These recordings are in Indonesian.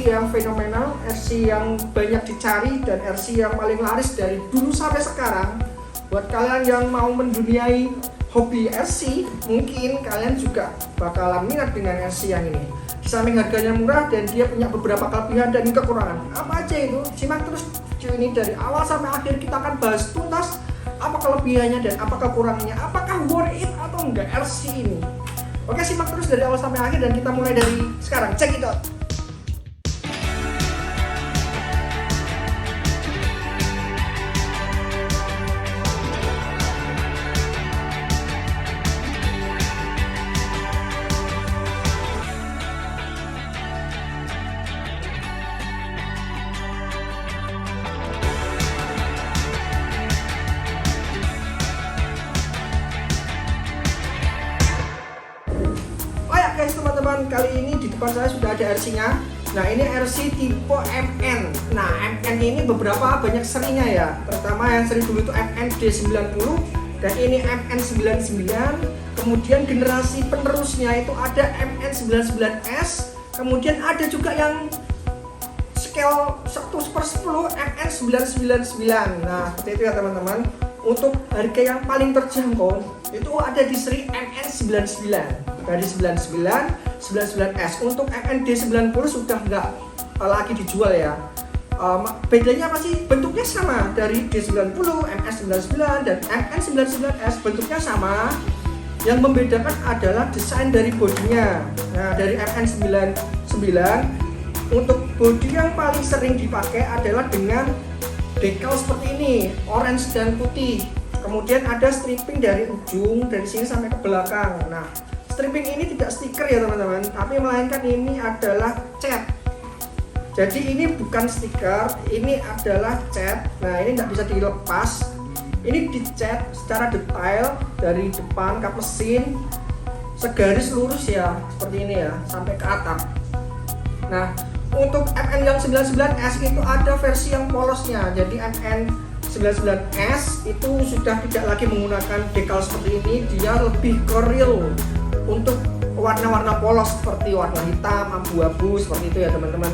RC yang fenomenal, RC yang banyak dicari, dan RC yang paling laris dari dulu sampai sekarang. Buat kalian yang mau menduniai hobi RC, mungkin kalian juga bakalan minat dengan RC yang ini. Di samping harganya murah dan dia punya beberapa kelebihan dan kekurangan. Apa aja itu? Simak terus video ini dari awal sampai akhir, kita akan bahas tuntas apa kelebihannya dan apa kekurangannya, apakah worth it atau enggak RC ini. Oke, simak terus dari awal sampai akhir dan kita mulai dari sekarang. Check it out. Teman-teman, kali ini di depan saya sudah ada RC-nya. Nah, ini RC tipe MN. Nah, MN ini beberapa banyak serinya ya. Pertama yang seri dulu itu MN D90 dan ini MN99. Kemudian generasi penerusnya itu ada MN99S. Kemudian ada juga yang scale 1/10 MN999. Nah, seperti itu ya teman-teman. Untuk harga yang paling terjangkau itu ada di seri MN99. Dari 99, 99S. Untuk MND90 sudah nggak lagi dijual ya. Bedanya apa sih? Bentuknya sama dari D90, MS99 dan MN99S, bentuknya sama. Yang membedakan adalah desain dari bodinya. Nah, dari MN99 untuk bodi yang paling sering dipakai adalah dengan decal seperti ini, orange dan putih. Kemudian ada stripping dari ujung dari sini sampai ke belakang. Nah, stripping ini tidak stiker ya teman-teman, tapi melainkan ini adalah cat. Jadi ini bukan stiker, ini adalah cat. Nah, ini tidak bisa dilepas. Ini dicat secara detail dari depan kap mesin segaris lurus ya, seperti ini ya, sampai ke atap. Nah, untuk MN yang 99S itu ada versi yang polosnya. Jadi MN99S itu sudah tidak lagi menggunakan decal seperti ini, dia lebih ke real untuk warna-warna polos seperti warna hitam, abu-abu seperti itu ya teman-teman.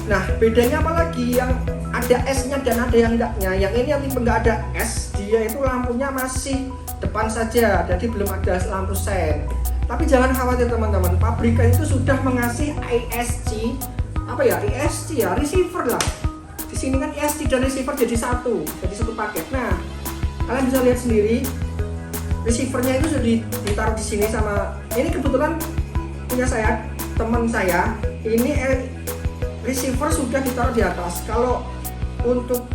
Nah, bedanya apa lagi? Yang ada S-nya dan ada yang enggaknya. Yang ini yang tipe enggak ada S, dia itu lampunya masih depan saja, jadi belum ada lampu sen. Tapi jangan khawatir teman-teman, pabrikan itu sudah mengasih ISC, apa ya? ISC ya, receiver lah. Di sini kan ISC dan receiver jadi satu paket. Nah, kalian bisa lihat sendiri. Receivernya itu sudah ditaruh di sini sama ini, kebetulan punya saya, teman saya. Ini receiver sudah ditaruh di atas. Kalau untuk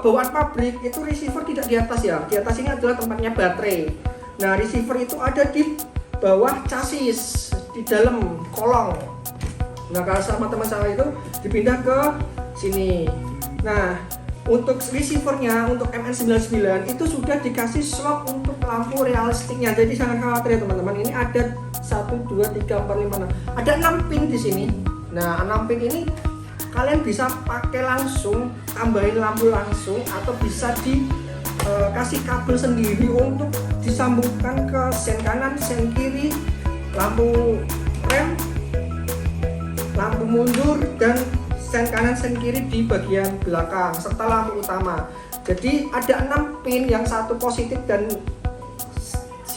bawaan pabrik itu receiver tidak di atas ya. Di atas ini adalah tempatnya baterai. Nah, receiver itu ada di bawah chassis, di dalam kolong. Nah, kalau sama teman saya itu dipindah ke sini. Nah, untuk receivernya, untuk MN99 itu sudah dikasih slot untuk lampu realistiknya. Jadi jangan khawatir ya teman-teman. Ini ada 1, 2, 3, 4, 5, 6. Ada 6 pin di sini. Nah, 6 pin ini kalian bisa pakai langsung, tambahin lampu langsung, atau bisa dikasih kabel sendiri untuk disambungkan ke sen kanan, sen kiri, lampu rem, lampu mundur, dan sen kanan, sen kiri di bagian belakang, serta lampu utama. Jadi ada 6 pin, yang satu positif dan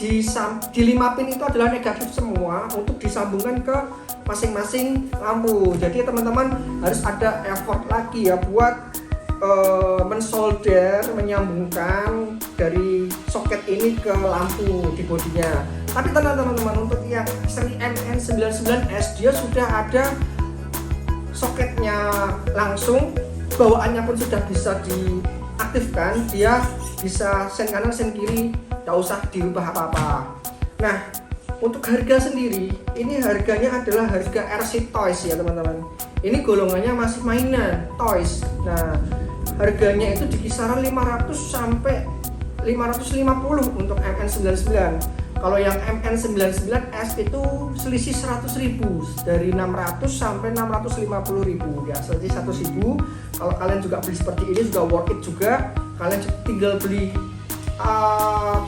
di 5 pin itu adalah negatif semua untuk disambungkan ke masing-masing lampu. Jadi teman-teman harus ada effort lagi ya buat mensolder, menyambungkan dari soket ini ke lampu di bodinya. Tapi tenang teman-teman, untuk yang seri MN99S dia sudah ada soketnya langsung, bawaannya pun sudah bisa diaktifkan, dia bisa sen kanan sen kiri, gak usah dirubah apa-apa. Nah, untuk harga sendiri, ini harganya adalah harga RC Toys ya teman-teman. Ini golongannya masih mainan, toys. Nah, harganya itu di kisaran 500 sampai 550 untuk MN99. Kalau yang MN99S itu selisih 100.000, dari 600 sampai 650.000 ya, selisih 100.000. Kalau kalian juga beli seperti ini juga worth it juga. Kalian tinggal beli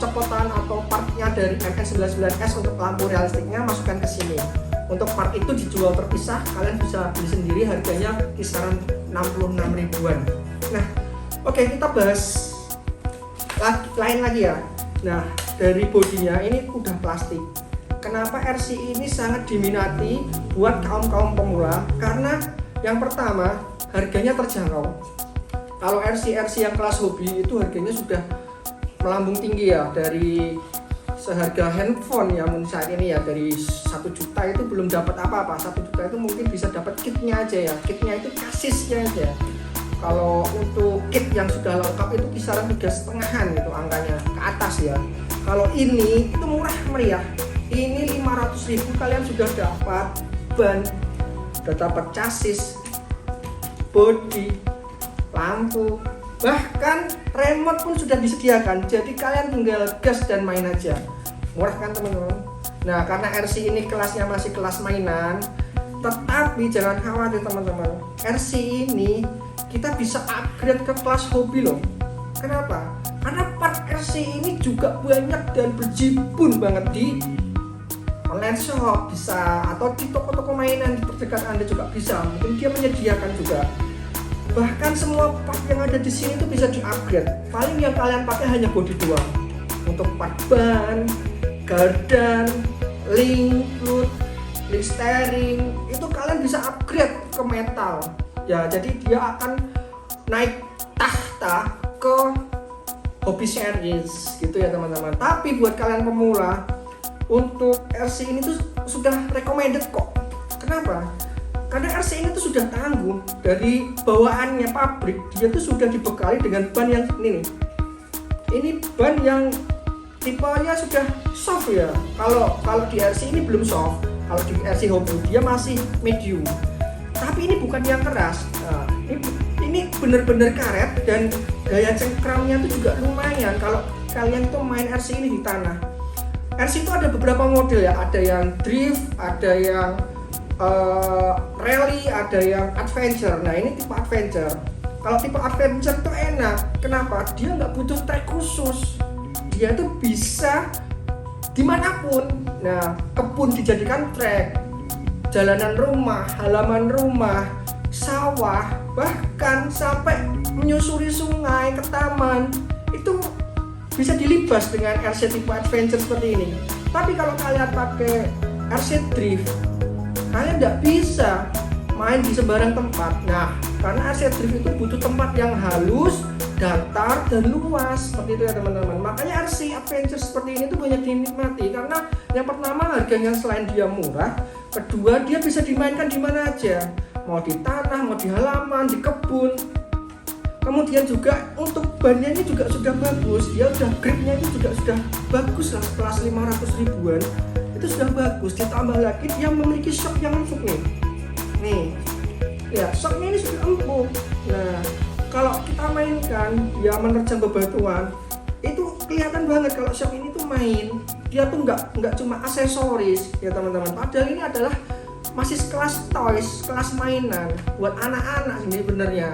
copotan atau partnya dari MN99S untuk lampu realistiknya, masukkan ke sini. Untuk part itu dijual terpisah, kalian bisa beli sendiri, harganya kisaran 66 ribuan. Nah, oke, kita bahas lain lagi ya. Nah, dari bodinya ini udah plastik. Kenapa RC ini sangat diminati buat kaum pemula? Karena yang pertama, harganya terjangkau. Kalau RC yang kelas hobi itu harganya sudah melambung tinggi ya, dari seharga handphone ya saat ini ya, dari 1 juta itu belum dapat apa-apa. 1 juta itu mungkin bisa dapat kitnya aja ya, kitnya itu kasisnya aja. Kalau untuk kit yang sudah lengkap itu kisaran 3,5-an itu angkanya ke atas ya. Kalau ini itu murah meriah, ini 500.000 kalian sudah dapat ban, sudah dapat chassis, body, lampu, bahkan remote pun sudah disediakan. Jadi kalian tinggal gas dan main aja. Murah kan teman-teman? Nah, karena RC ini kelasnya masih kelas mainan, tetapi jangan khawatir teman-teman. RC ini kita bisa upgrade ke kelas hobi loh. Kenapa? Karena part RC ini juga banyak dan berjibun banget di online shop bisa, atau di toko-toko mainan di terdekat Anda juga bisa. Mungkin dia menyediakan juga. Bahkan semua part yang ada di sini itu bisa di-upgrade. Paling yang kalian pakai hanya body doang. Untuk part ban, gardan, link steering itu kalian bisa upgrade ke metal. Ya, jadi dia akan naik tahta ke hobby series gitu ya teman-teman. Tapi buat kalian pemula, untuk RC ini tuh sudah recommended kok. Kenapa? Karena RC ini tuh sudah tangguh, dari bawaannya pabrik dia tuh sudah dibekali dengan ban yang ini nih. Ini ban yang tipenya sudah soft ya. Kalau di RC ini belum soft. Kalau di RC Hobi dia masih medium. Tapi ini bukan yang keras. Nah, ini bener-bener karet dan gaya cengkramnya itu juga lumayan. Kalau kalian tuh main RC ini di tanah. RC itu ada beberapa model ya. Ada yang drift, ada yang rally, ada yang adventure. Nah, ini tipe adventure. Kalau tipe adventure tuh enak. Kenapa? Dia nggak butuh trek khusus. Dia tuh bisa dimanapun. Nah, kebun dijadikan trek, jalanan rumah, halaman rumah, sawah, bahkan sampai menyusuri sungai ke taman itu bisa dilibas dengan RC tipe adventure seperti ini. Tapi kalau kalian pakai RC drift, kalian nggak bisa main di sembarang tempat. Nah, karena RC drift itu butuh tempat yang halus, datar, dan luas seperti itu ya teman-teman. Makanya RC adventure seperti ini tuh banyak dinikmati karena yang pertama harganya selain dia murah, kedua dia bisa dimainkan di mana aja, mau di tanah, mau di halaman, di kebun. Kemudian juga untuk bannya ini juga sudah bagus, dia udah gripnya itu juga sudah bagus lah, kelas 500 ribuan itu sudah bagus. Ditambah lagi dia memiliki shock yang empuk nih ya, shocknya ini sudah empuk. Nah, kalau kita mainkan dia menerjang bebatuan itu kelihatan banget kalau shock ini tuh main. Dia tuh nggak cuma aksesoris ya teman-teman, padahal ini adalah masih kelas toys, kelas mainan buat anak-anak ini benernya,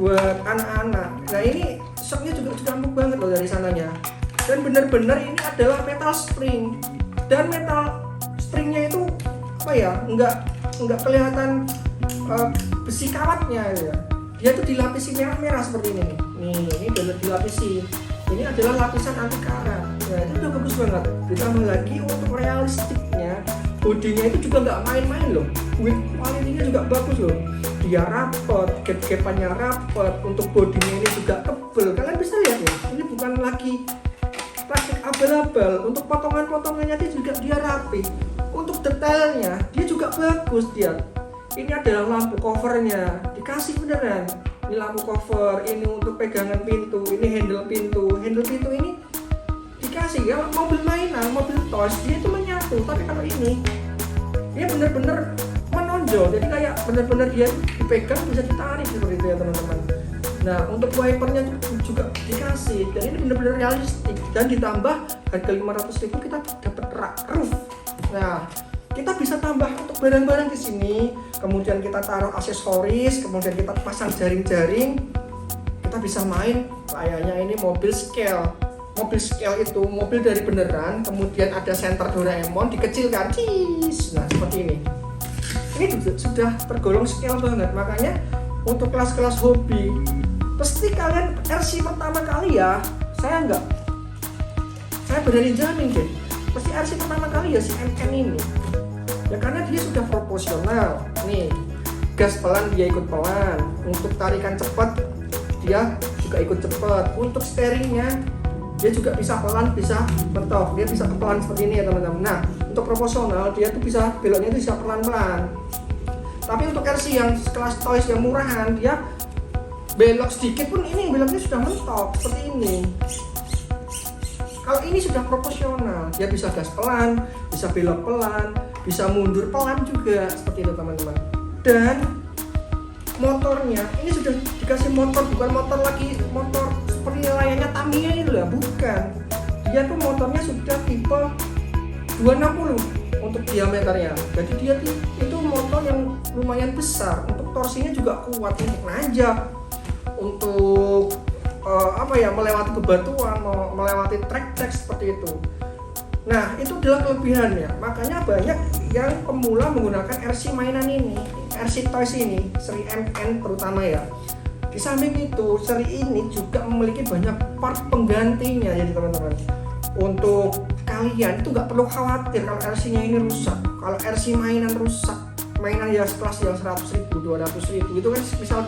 buat anak-anak. Nah, ini shocknya juga empuk banget loh dari sananya. Dan bener-bener ini adalah metal spring, dan metal springnya itu apa ya, nggak kelihatan besi kawatnya ya. Dia tuh dilapisi merah-merah seperti ini nih. Ini udah dilapisi. Ini adalah lapisan anti karat. Nah, itu udah bagus banget. Ditambah lagi untuk realistiknya, bodinya itu juga nggak main-main loh. Build quality-nya juga bagus loh. Dia rapet, gap-gapannya rapet. Untuk bodinya ini juga tebel. Kalian bisa lihat ya, ini bukan lagi plastik abal-abal. Untuk potongan-potongannya dia rapi. Untuk detailnya dia juga bagus dia. Ini adalah lampu covernya, dikasih beneran. Ini lampu cover, ini untuk pegangan pintu, ini handle pintu. Handle pintu ini dikasih ya, mobil mainan, mobil toys dia itu menyatu. Tapi kalau ini dia bener-bener menonjol, jadi kayak bener-bener dia dipegang bisa ditarik seperti itu ya teman-teman. Nah, untuk wipernya juga dikasih, dan ini bener-bener realistik. Dan ditambah harga 500.000 kita dapat roof. Nah, kita bisa tambah untuk barang-barang di sini, kemudian kita taruh aksesoris, kemudian kita pasang jaring-jaring, kita bisa main kayaknya ini mobil scale. mobil scale itu mobil dari beneran, kemudian ada senter Doraemon dikecilkan, cheese. Nah seperti ini sudah tergolong scale banget. Makanya untuk kelas-kelas hobi pasti kalian RC pertama kali ya, saya berani jamin deh, pasti RC pertama kali ya si MN ini ya, karena dia sudah proporsional nih, gas pelan dia ikut pelan, untuk tarikan cepat dia juga ikut cepat, untuk steeringnya dia juga bisa pelan bisa mentok, dia bisa pelan seperti ini ya teman-teman. Nah untuk proporsional dia tuh bisa beloknya itu bisa pelan-pelan. Tapi untuk RC yang kelas toys yang murahan, dia belok sedikit pun ini beloknya sudah mentok seperti ini. Kalau ini sudah proporsional, dia bisa gas pelan, bisa belok pelan, bisa mundur pelan juga seperti itu teman-teman. Dan motornya ini sudah dikasih motor, bukan motor lagi motor seperti layaknya Tamiya itu lah, bukan. Dia tuh motornya sudah tipe 260 untuk diameternya. Jadi dia itu motor yang lumayan besar, untuk torsinya juga kuat untuk nanjak, untuk melewati bebatuan, melewati trek-trek seperti itu. Nah itu adalah kelebihannya. Makanya banyak yang pemula menggunakan RC mainan ini, RC Toys ini, seri MN terutama ya. Di samping itu, seri ini juga memiliki banyak part penggantinya ya teman-teman. Untuk kalian itu nggak perlu khawatir kalau RC-nya ini rusak. Kalau RC mainan rusak, mainan ya kelas yang 100.000, 200.000 itu kan misal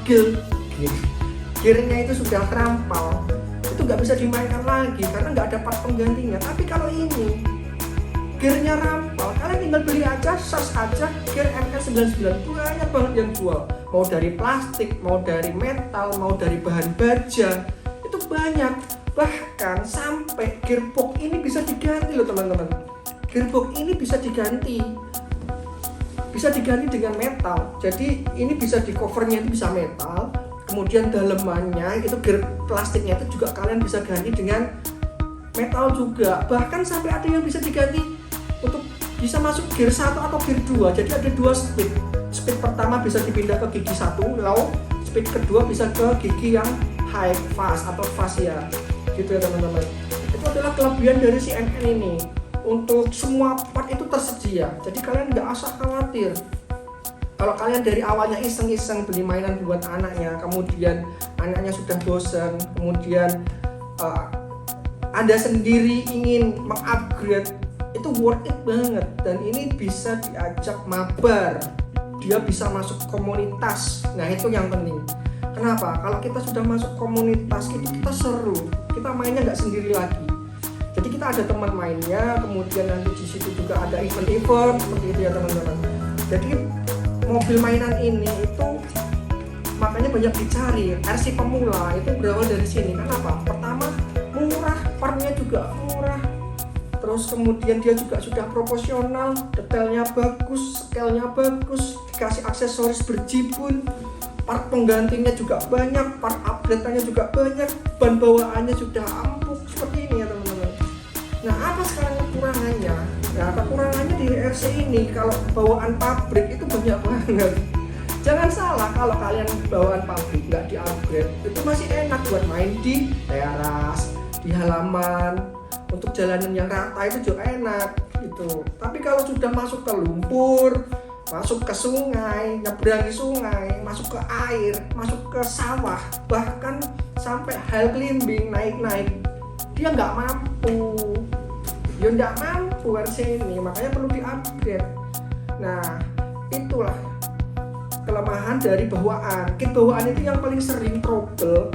gearnya itu sudah terampal, itu nggak bisa dimainkan lagi karena nggak ada part penggantinya. Tapi kalau ini gearnya rampal, kalian tinggal beli aja, search aja gear MN99, banyak banget yang jual, mau dari plastik, mau dari metal, mau dari bahan baja, itu banyak. Bahkan sampai gearbox ini bisa diganti loh teman-teman. Gearbox ini bisa diganti dengan metal. Jadi ini bisa di covernya itu bisa metal, kemudian dalemannya itu gear plastiknya itu juga kalian bisa ganti dengan metal juga. Bahkan sampai ada yang bisa diganti untuk bisa masuk gear 1 atau gear 2. Jadi ada dua speed. Speed pertama bisa dipindah ke gigi 1 low, speed kedua bisa ke gigi yang high fast atau fast ya. Gitu ya teman-teman. Itu adalah kelebihan dari si MN ini. Untuk semua part itu tersedia. Jadi kalian nggak usah khawatir. Kalau kalian dari awalnya iseng-iseng beli mainan buat anaknya, kemudian anaknya sudah bosan, kemudian Anda sendiri ingin mengupgrade, itu worth it banget. Dan ini bisa diajak mabar, dia bisa masuk komunitas. Nah itu yang penting. Kenapa? Kalau kita sudah masuk komunitas itu kita seru, kita mainnya nggak sendiri lagi. Jadi kita ada teman mainnya, kemudian nanti di situ juga ada event-event seperti itu ya teman-teman. Jadi mobil mainan ini itu makanya banyak dicari. RC pemula itu berawal dari sini. Kenapa? Pertama murah, partnya juga murah. Terus kemudian dia juga sudah proporsional, detailnya bagus, scale-nya bagus, dikasih aksesoris berjibun, part penggantinya juga banyak, part upgrade-nya juga banyak, ban bawaannya sudah empuk seperti ini ya teman-teman. Nah apa sekarang kekurangannya? Nah kekurangannya di RC ini kalau bawaan pabrik itu banyak banget. Jangan salah, kalau kalian bawaan pabrik nggak di upgrade itu masih enak buat main di teras, di halaman, untuk jalanan yang rata itu juga enak gitu. Tapi kalau sudah masuk ke lumpur, masuk ke sungai, nyeberangi sungai, masuk ke air, masuk ke sawah, bahkan sampai hill climbing, naik-naik, dia nggak mampu. Dia nggak mampu RC ini, makanya perlu di-upgrade. Nah, itulah kelemahan dari bawaan. Kit bawaan itu yang paling sering trouble.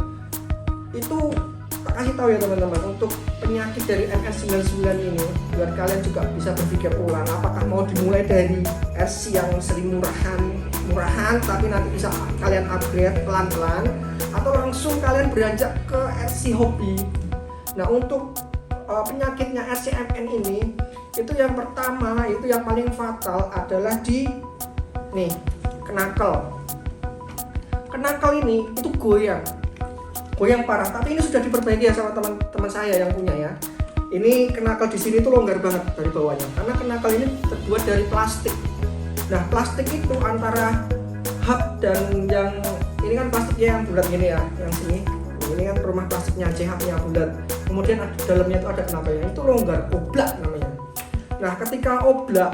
Itu tak kasih tahu ya teman-teman, untuk penyakit dari MN99 ini, biar kalian juga bisa berpikir ulang, apakah mau dimulai dari RC yang sering murahan tapi nanti bisa kalian upgrade pelan-pelan, atau langsung kalian beranjak ke RC hobi. Nah untuk penyakitnya RC MN ini, itu yang pertama, itu yang paling fatal adalah di kenakel ini itu goyang parah. Tapi ini sudah diperbaiki ya sama teman-teman saya yang punya ya. Ini kenakel di sini tuh longgar banget dari bawahnya, karena kenakel ini terbuat dari plastik. Nah plastik itu antara hub dan yang ini kan plastiknya yang bulat gini ya, yang sini ini kan rumah plastiknya CH nya bulat. kemudian dalamnya itu ada kenapanya, itu longgar, oblak namanya. Nah ketika oblak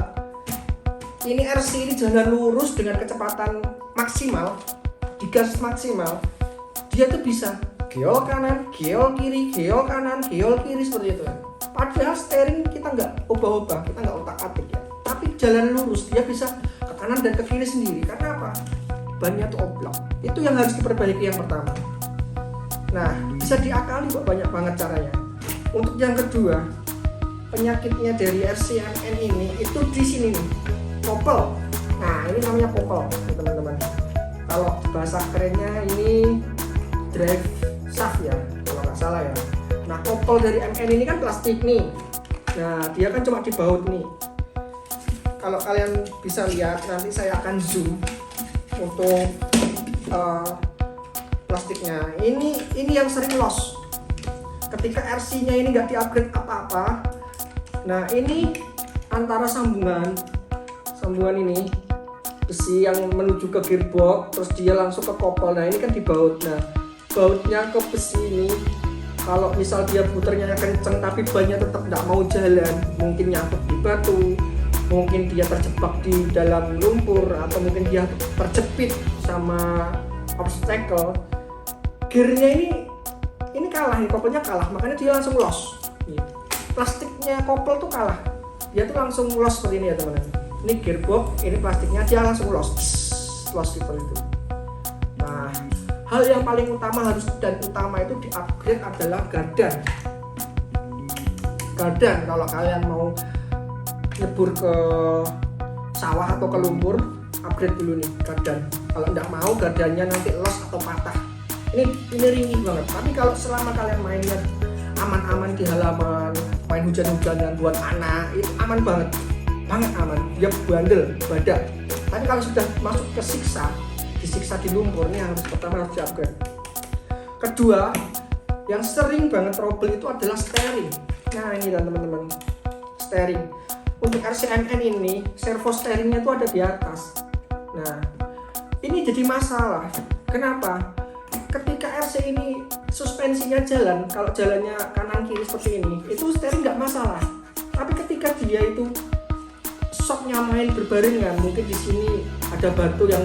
ini RC ini jalan lurus dengan kecepatan maksimal, digas maksimal, dia tuh bisa geol kanan, geol kiri, geol kanan, geol kiri seperti itu. Padahal steering kita nggak ubah-ubah, kita nggak otak-atik ya, tapi jalan lurus, dia bisa ke kanan dan ke kiri sendiri. Karena apa? Bannya tuh oblak. Itu yang harus diperbaiki yang pertama. Nah bisa diakali kok, banyak banget caranya. Untuk yang kedua, penyakitnya dari RCMN ini itu di sini nih, popel. Nah ini namanya popel teman-teman. Kalau bahasa kerennya ini drive shaft ya, kalau nggak salah ya. Nah popel dari MN ini kan plastik nih. Nah dia kan cuma dibaut nih. Kalau kalian bisa lihat, nanti saya akan zoom untuk plastiknya. Ini yang sering loss ketika RC-nya ini nggak di-upgrade apa-apa. Nah ini antara sambungan ini besi yang menuju ke gearbox, terus dia langsung ke kopel. Nah ini kan dibaut. Nah bautnya ke besi ini, kalau misal dia puternya kenceng tapi bannya tetap nggak mau jalan, mungkin nyangkut di batu, mungkin dia terjebak di dalam lumpur, atau mungkin dia terjepit sama obstacle, gearnya ini kalah, nih kopelnya kalah, makanya dia langsung loss. Plastiknya kopel tuh kalah, dia tuh langsung loss seperti ini ya teman-teman. Ini gearbox, ini plastiknya, dia langsung loss seperti itu. Nah hal yang paling utama itu di-upgrade adalah gardan. Kalau kalian mau nyebur ke sawah atau ke lumpur, upgrade dulu nih gardan. Kalau nggak mau gardannya nanti loss atau patah. Ini ringkih banget. Tapi kalau selama kalian mainnya aman-aman di halaman, main hujan-hujanan buat anak, itu aman banget aman. Dia bandel, badak. Tapi kalau sudah masuk ke disiksa di lumpur, ini pertama harus di-upgrade. Kedua, yang sering banget trouble itu adalah steering. Nah ini teman-teman, steering. Untuk RCMN ini, servo steeringnya itu ada di atas. Nah ini jadi masalah. Kenapa? Ketika RC ini suspensinya jalan, kalau jalannya kanan kiri seperti ini, itu steering nggak masalah. Tapi ketika dia itu shocknya main berbarengan, mungkin di sini ada batu yang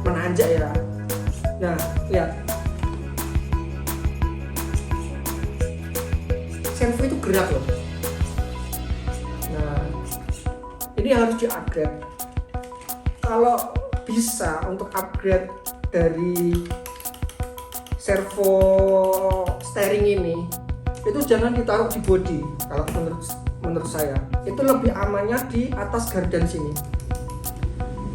menanjak ya. Nah lihat, servo itu gerak loh. Nah ini harus di-upgrade. Kalau bisa untuk upgrade dari servo steering ini, itu jangan ditaruh di body. Kalau menurut saya itu lebih amannya di atas gardan sini.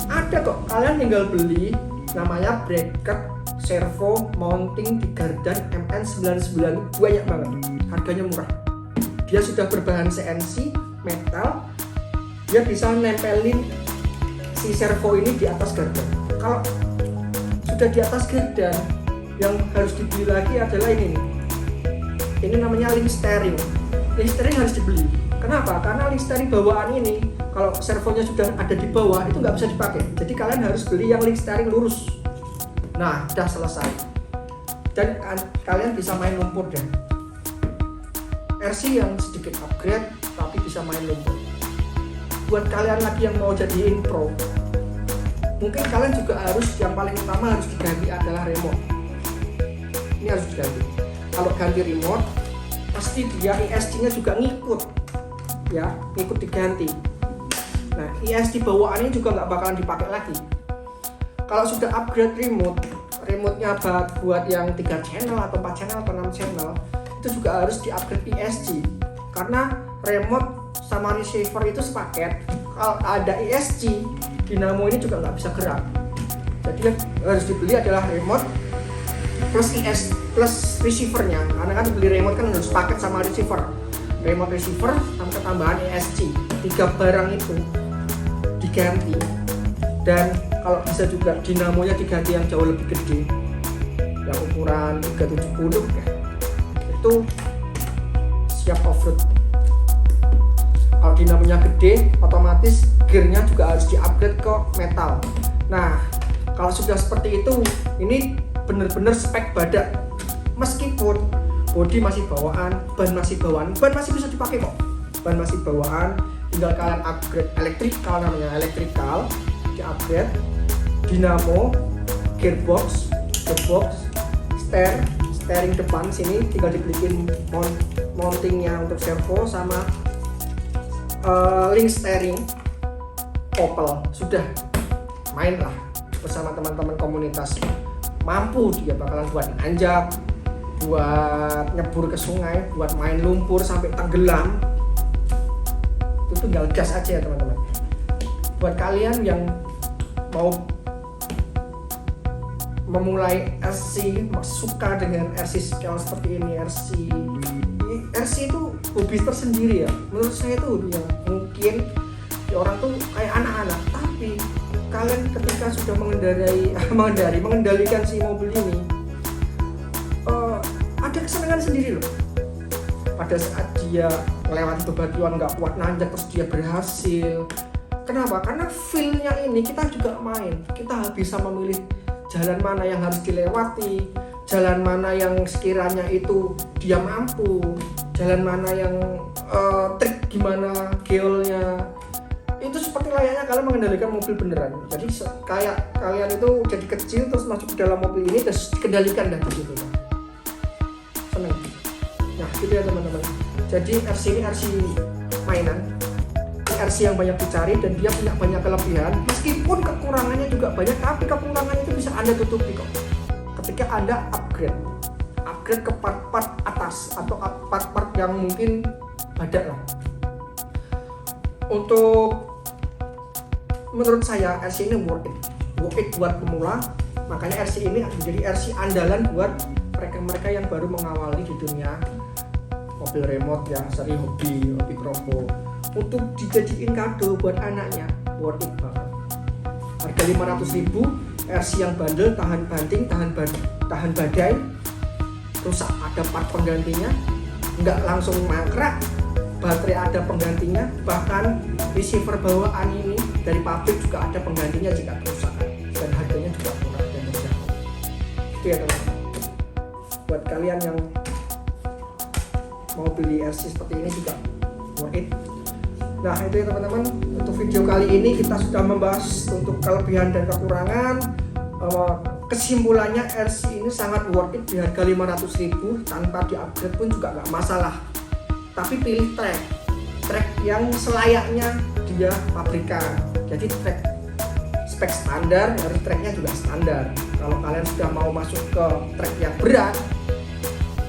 Ada kok, kalian tinggal beli, namanya bracket servo mounting di gardan MN99, banyak banget, harganya murah. Dia sudah berbahan CNC metal, dia bisa nempelin si servo ini di atas gardan. Kalau sudah di atas gardan, yang harus dibeli lagi adalah ini nih. Ini namanya link steering. Link steering harus dibeli. Kenapa? Karena link steering bawaan ini, kalau servonya sudah ada di bawah, itu nggak bisa dipakai. Jadi kalian harus beli yang link steering lurus. Nah, udah selesai. Dan kalian bisa main lumpur deh. RC yang sedikit upgrade, tapi bisa main lumpur. Buat kalian lagi yang mau jadiin pro, mungkin kalian juga yang paling utama harus diganti adalah remote. Ini harus diganti. Kalau ganti remote, pasti dia ESC-nya juga ngikut diganti. Nah ESC bawaannya juga nggak bakalan dipakai lagi. Kalau sudah upgrade remote-nya buat yang 3 channel atau 4 channel atau 6 channel, itu juga harus di-upgrade ESC. Karena remote sama receiver itu sepaket. Kalau ada ESC, dinamo ini juga nggak bisa gerak. Jadi yang harus dibeli adalah remote plus receivernya. Karena kan beli remote kan harus paket sama receiver. Remote receiver sama ketambahan ESC. 3 barang itu diganti. Dan kalau bisa juga dinamonya diganti yang jauh lebih gede, yang ukuran 370 ya. Itu siap off-road. Kalau dinamonya gede, otomatis gearnya juga harus di-upgrade ke metal. Nah, kalau sudah seperti itu, ini benar-benar spek badak. Meskipun body masih bawaan, ban masih bisa dipakai kok, ban masih bawaan, tinggal kalian upgrade electrical, namanya electrical, di upgrade dinamo, gearbox, steering depan sini tinggal dibeliin mountingnya untuk servo sama link steering Opel, sudah main lah bersama teman-teman komunitas. Mampu dia bakalan buat nanjak, buat nyebur ke sungai, buat main lumpur sampai tenggelam. Itu tinggal gas aja ya teman-teman. Buat kalian yang mau memulai RC, suka dengan RC scale seperti ini, RC itu hobi tersendiri ya. Menurut saya itu ya, mungkin orang tuh kayak anak-anak, tapi kalian ketika sudah mengendalikan si mobil ini, ada kesenangan sendiri loh. Pada saat dia melewati bebatuan nggak kuat nanjak terus dia berhasil. Kenapa? Karena feel-nya ini kita juga main. Kita bisa memilih jalan mana yang harus dilewati, jalan mana yang sekiranya itu dia mampu, jalan mana yang trik gimana geolnya. Itu seperti layaknya kalian mengendalikan mobil beneran. Jadi kayak kalian itu jadi kecil terus masuk ke dalam mobil ini terus dikendalikan dan begitu. Seneng. Nah gitu ya teman-teman. Jadi RC ini RC mainan, RC yang banyak dicari dan dia punya banyak kelebihan. Meskipun kekurangannya juga banyak, tapi kekurangan itu bisa Anda tutupi kok. Ketika Anda upgrade ke part-part atas atau part-part yang mungkin badak lah. Untuk menurut saya RC ini worth it buat pemula. Makanya RC ini menjadi RC andalan buat mereka-mereka yang baru mengawali di dunia mobil remote yang seri hobi kropo. Untuk dijadiin kado buat anaknya, worth it banget. Harga 500.000, RC yang bandel, tahan banting, tahan badai, rusak ada part penggantinya, nggak langsung mangkrak, baterai ada penggantinya, bahkan receiver bawaan ini dari pabrik juga ada penggantinya jika kerusakan, dan harganya juga murah dan terjangkau. Itu ya teman-teman. Buat kalian yang mau beli RC seperti ini juga worth it. Nah itu ya teman-teman, untuk video kali ini kita sudah membahas untuk kelebihan dan kekurangan. Kesimpulannya RC ini sangat worth it di harga 500.000, tanpa di-upgrade pun juga nggak masalah. Tapi pilih track yang selayaknya dia pabrikan. Jadi track spek standar, harus tracknya juga standar. Kalau kalian sudah mau masuk ke track yang berat,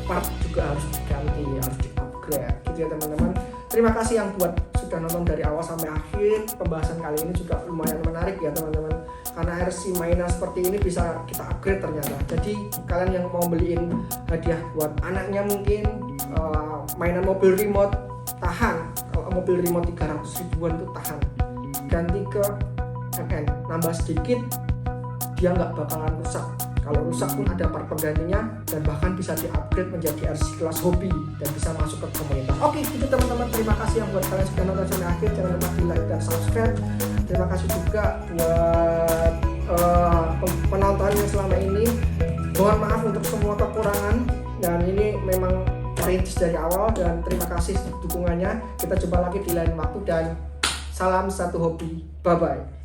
part juga harus diganti, harus di-upgrade gitu ya teman-teman. Terima kasih yang buat sudah nonton dari awal sampai akhir. Pembahasan kali ini juga lumayan menarik ya teman-teman, karena RC mainan seperti ini bisa kita upgrade ternyata. Jadi kalian yang mau beliin hadiah buat anaknya mungkin mainan mobil remote, tahan. Kalau mobil remote 300.000-an itu tahan. Ganti ke MN, nambah sedikit dia nggak bakalan rusak. Kalau rusak pun ada part penggantinya, dan bahkan bisa di-upgrade menjadi RC kelas hobi dan bisa masuk ke komunitas. Oke, itu teman-teman. Terima kasih yang buat kalian sudah nonton sampai akhir. Jangan lupa di like dan subscribe. Terima kasih juga buat penontonnya selama ini. Mohon maaf untuk semua kekurangan, dan ini memang rintis dari awal, dan terima kasih dukungannya. Kita jumpa lagi di lain waktu, dan salam satu hobi. Bye bye.